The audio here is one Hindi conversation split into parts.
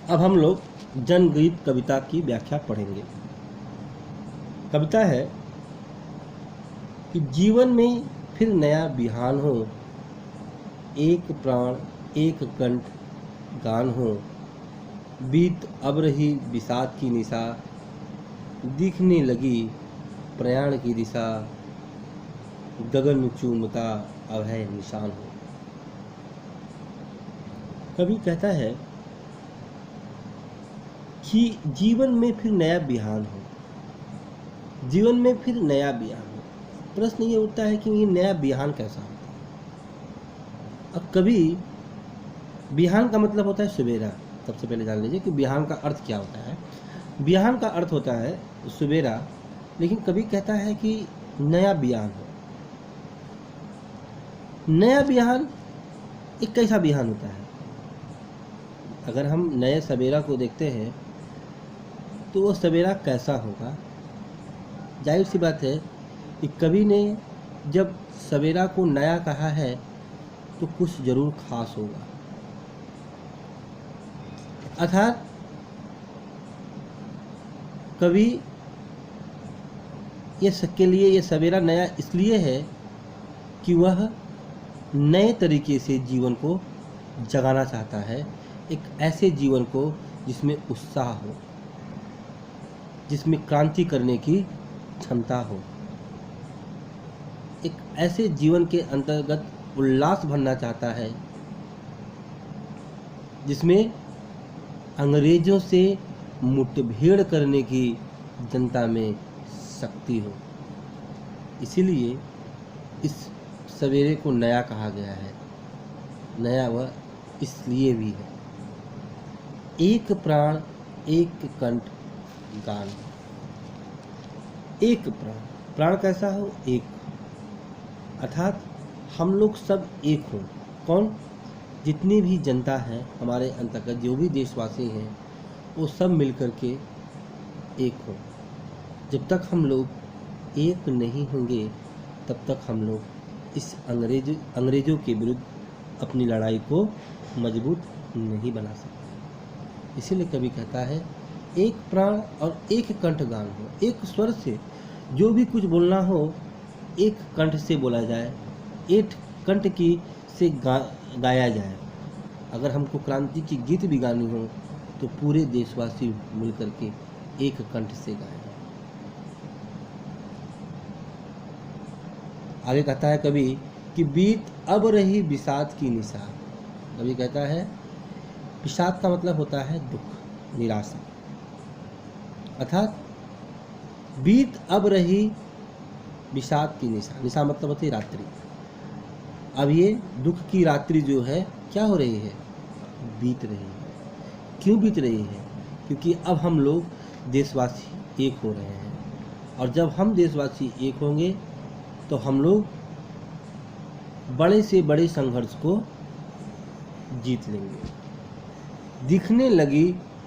अब हम लोग जनगीत कविता की व्याख्या पढ़ेंगे। कविता है कि जीवन में फिर नया बिहान हो, एक प्राण एक कंठ गान हो, बीत अब रही विषाद की निशा, दिखने लगी प्रयाण की दिशा, गगन चूमता अब है निशान हो। कवि कहता है कि जीवन में फिर नया बिहान हो, जीवन में फिर नया बिहान हो। प्रश्न ये उठता है कि ये नया बिहान कैसा होता है। अब कभी बिहान का मतलब होता है सवेरा। सबसे पहले जान लीजिए कि बिहान का अर्थ क्या होता है। बिहान का अर्थ होता है सवेरा, लेकिन कभी कहता है कि नया बिहान हो। नया बिहान एक कैसा बिहान होता है? अगर हम नए सवेरा को देखते हैं तो वो सवेरा कैसा होगा? जाहिर सी बात है कि कवि ने जब सवेरा को नया कहा है तो कुछ जरूर खास होगा। अर्थात कवि के लिए ये सवेरा नया इसलिए है कि वह नए तरीके से जीवन को जगाना चाहता है, एक ऐसे जीवन को जिसमें उत्साह हो, जिसमें क्रांति करने की क्षमता हो, एक ऐसे जीवन के अंतर्गत उल्लास भरना चाहता है जिसमें अंग्रेजों से मुठभेड़ करने की जनता में शक्ति हो। इसीलिए इस सवेरे को नया कहा गया है। नया वह इसलिए भी है, एक प्राण एक कंठ गान। एक प्राण, प्राण कैसा हो? एक, अर्थात हम लोग सब एक हों। कौन? जितनी भी जनता है हमारे अंतर्गत, जो भी देशवासी हैं, वो सब मिलकर के एक हों। जब तक हम लोग एक नहीं होंगे तब तक हम लोग इस अंग्रेजों के विरुद्ध अपनी लड़ाई को मजबूत नहीं बना सकते। इसीलिए कवि कहता है एक प्राण और एक कंठ गान हो। एक स्वर से जो भी कुछ बोलना हो एक कंठ से बोला जाए, एक कंठ की से गाया जाए। अगर हमको क्रांति की गीत भी गानी हो तो पूरे देशवासी मिलकर के एक कंठ से गाएं। आगे कहता है कवि कि बीत अब रही विषाद की निशा। कवि कहता है विषाद का मतलब होता है दुख, निराशा। अर्थात बीत अब रही विषाद की निशा, निशा मतलब होती है रात्रि। अब ये दुख की रात्रि जो है क्या हो रही है? बीत रही है। क्यों बीत रही है? क्योंकि अब हम लोग देशवासी एक हो रहे हैं, और जब हम देशवासी एक होंगे तो हम लोग बड़े से बड़े संघर्ष को जीत लेंगे। दिखने लगी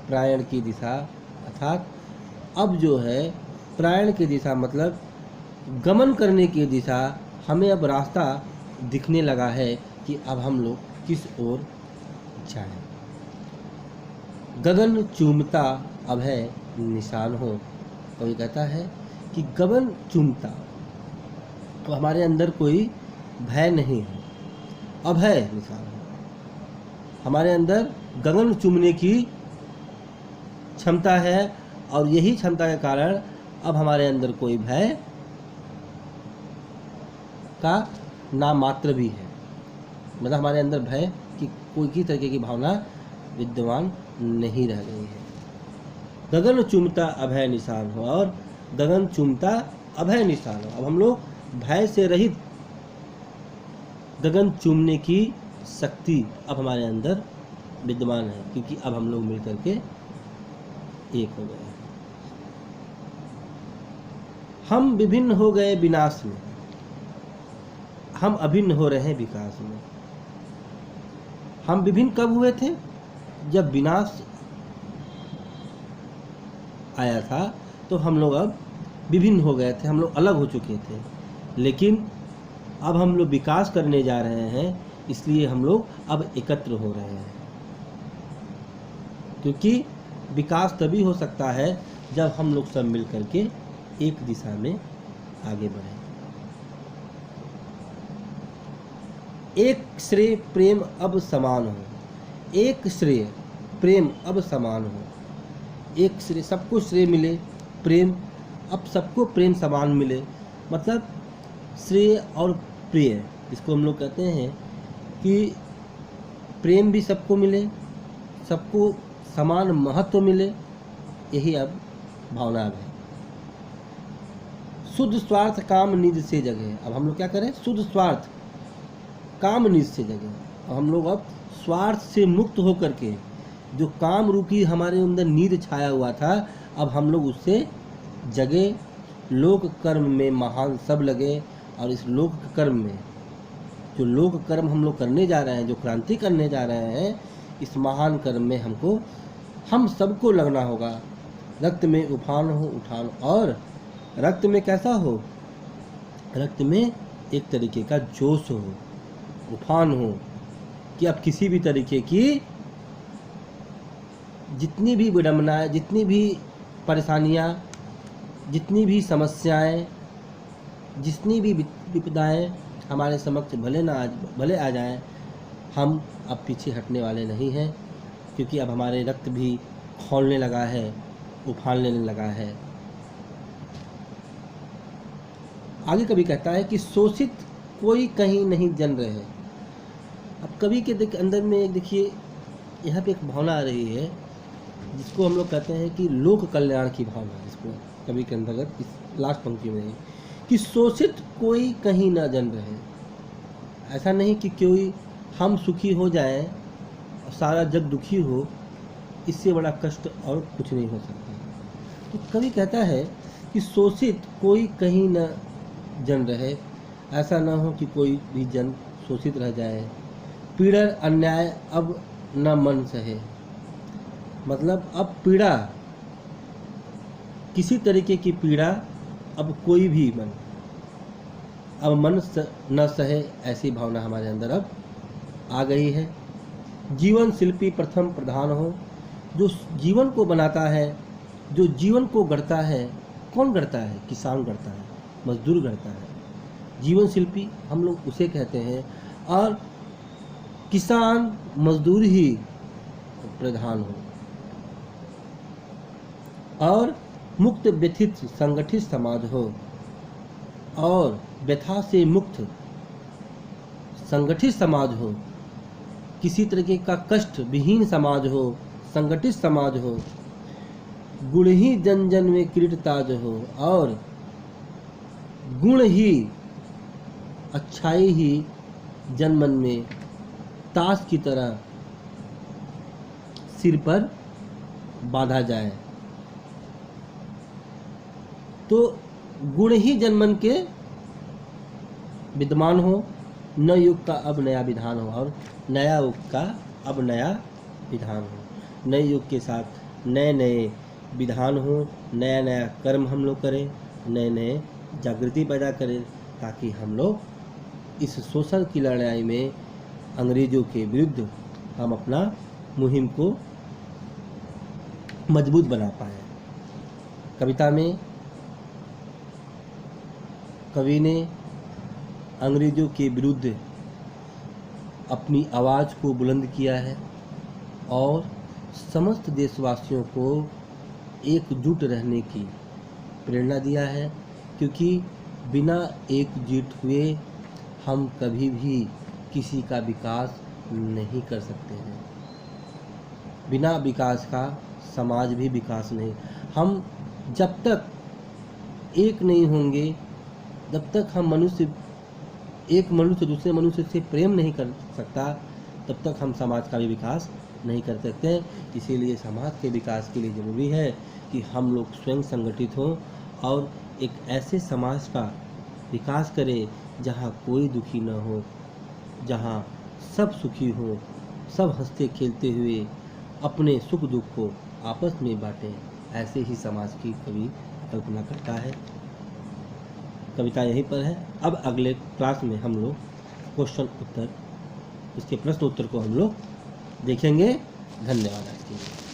प्रायण की दिशा, अर्थात अब जो है प्रायण की दिशा मतलब गमन करने की दिशा, हमें अब रास्ता दिखने लगा है कि अब हम लोग किस ओर जाएं। गगन चूमता अब है निशान हो। कवि कहता है कि गगन चूमता, तो हमारे अंदर कोई भय नहीं है, अब है निशान हो। हमारे अंदर गगन चूमने की क्षमता है, और यही क्षमता के कारण अब हमारे अंदर कोई भय का नाम मात्र भी है। मतलब हमारे अंदर भय की कोई की तरीके की भावना विद्यमान नहीं रह गई है। गगन चूमता अभय निशान हो, और गगन चूमता अभय निशान हो। अब हम लोग भय से रहित गगन चूमने की शक्ति अब हमारे अंदर विद्यमान है, क्योंकि अब हम लोग मिलकर के एक हो गए हैं। हम विभिन्न हो गए विनाश में, हम अभिन्न हो रहे हैं विकास में। हम विभिन्न कब हुए थे? जब विनाश आया था तो हम लोग अब विभिन्न हो गए थे, हम लोग अलग हो चुके थे। लेकिन अब हम लोग विकास करने जा रहे हैं, इसलिए हम लोग अब एकत्र हो रहे हैं। क्योंकि विकास तभी हो सकता है जब हम लोग सब मिल करके एक दिशा में आगे बढ़ें। एक श्रेय प्रेम अब समान हो, एक श्रेय प्रेम अब समान हो, एक श्रेय सबको श्रेय मिले, प्रेम अब सबको प्रेम समान मिले। मतलब श्रेय और प्रिय, इसको हम लोग कहते हैं कि प्रेम भी सबको मिले, सबको समान महत्व मिले, यही अब भावना है। शुद्ध स्वार्थ काम निज से जगे। अब हम लोग क्या करें? शुद्ध स्वार्थ काम निज से जगे। अब हम लोग अब स्वार्थ से मुक्त होकर के जो काम रूपी हमारे अंदर नींद छाया हुआ था, अब हम लोग उससे जगे, लोक कर्म में महान सब लगे। और इस लोक कर्म में जो लोक कर्म हम लोग करने जा रहे हैं, जो क्रांति करने जा रहे हैं, इस महान कर्म में हम सबको लगना होगा। रक्त में उफान हो उठान, और रक्त में कैसा हो? रक्त में एक तरीके का जोश हो, उफान हो, कि अब किसी भी तरीके की जितनी भी विडंबनाएं, जितनी भी परेशानियां, जितनी भी समस्याएं, जितनी भी विपदाएं हमारे समक्ष भले आ जाएं, हम अब पीछे हटने वाले नहीं हैं, क्योंकि अब हमारे रक्त भी खौलने लगा है, उफान लेने लगा है। आगे कवि कहता है कि शोषित कोई कहीं नहीं जन रहे। अब कवि के अंदर में एक देखिए, यहाँ पे एक भावना आ रही है जिसको हम लोग कहते हैं कि लोक कल्याण की भावना। इसको कवि के अंतर्गत इस लास्ट पंक्ति में कि शोषित कोई कहीं ना जन रहे। ऐसा नहीं कि कोई हम सुखी हो जाएं और सारा जग दुखी हो, इससे बड़ा कष्ट और कुछ नहीं हो सकता। तो कवि कहता है कि शोषित कोई कहीं न जन रहे, ऐसा ना हो कि कोई भी जन शोषित रह जाए। पीड़न अन्याय अब न मन सहे। मतलब अब पीड़ा, किसी तरीके की पीड़ा अब कोई भी अब मन न सहे, ऐसी भावना हमारे अंदर अब आ गई है। जीवन शिल्पी प्रथम प्रधान हो। जो जीवन को बनाता है, जो जीवन को गढ़ता है, कौन गढ़ता है? किसान गढ़ता है, मजदूर गढ़ता है। जीवन शिल्पी हम लोग उसे कहते हैं, और किसान मजदूर ही प्रधान हो। और मुक्त व्यथित संगठित समाज हो, और व्यथा से मुक्त संगठित समाज हो, किसी तरीके का कष्ट विहीन समाज हो, संगठित समाज हो। गुण ही जन जन में किरीट ताज हो, और गुण ही, अच्छाई ही जन मन में ताज की तरह सिर पर बांधा जाए। तो गुण ही जनमन के विद्यमान हो, न युग का अब नया विधान हो, और नया युग का अब नया विधान हो। नए युग के साथ नए नए विधान हो, नया नया कर्म हम लोग करें, नए नए जागृति पैदा करें, ताकि हम लोग इस शोषण की लड़ाई में अंग्रेजों के विरुद्ध हम अपना मुहिम को मजबूत बना पाएँ। कविता में कवि ने अंग्रेजों के विरुद्ध अपनी आवाज़ को बुलंद किया है और समस्त देशवासियों को एकजुट रहने की प्रेरणा दिया है, क्योंकि बिना एकजुट हुए हम कभी भी किसी का विकास नहीं कर सकते हैं। बिना विकास का समाज भी विकास नहीं। हम जब तक एक नहीं होंगे, जब तक हम एक मनुष्य दूसरे मनुष्य से प्रेम नहीं कर सकता, तब तक हम समाज का भी विकास नहीं कर सकते। इसीलिए समाज के विकास के लिए ज़रूरी है कि हम लोग स्वयं संगठित हों और एक ऐसे समाज का विकास करें जहाँ कोई दुखी न हो, जहाँ सब सुखी हो, सब हंसते खेलते हुए अपने सुख दुख को आपस में बांटें। ऐसे ही समाज की कवि कल्पना करता है। कविता यहीं पर है। अब अगले क्लास में हम लोग क्वेश्चन उत्तर, उसके प्रश्न उत्तर को हम लोग देखेंगे। धन्यवाद आपके लिए।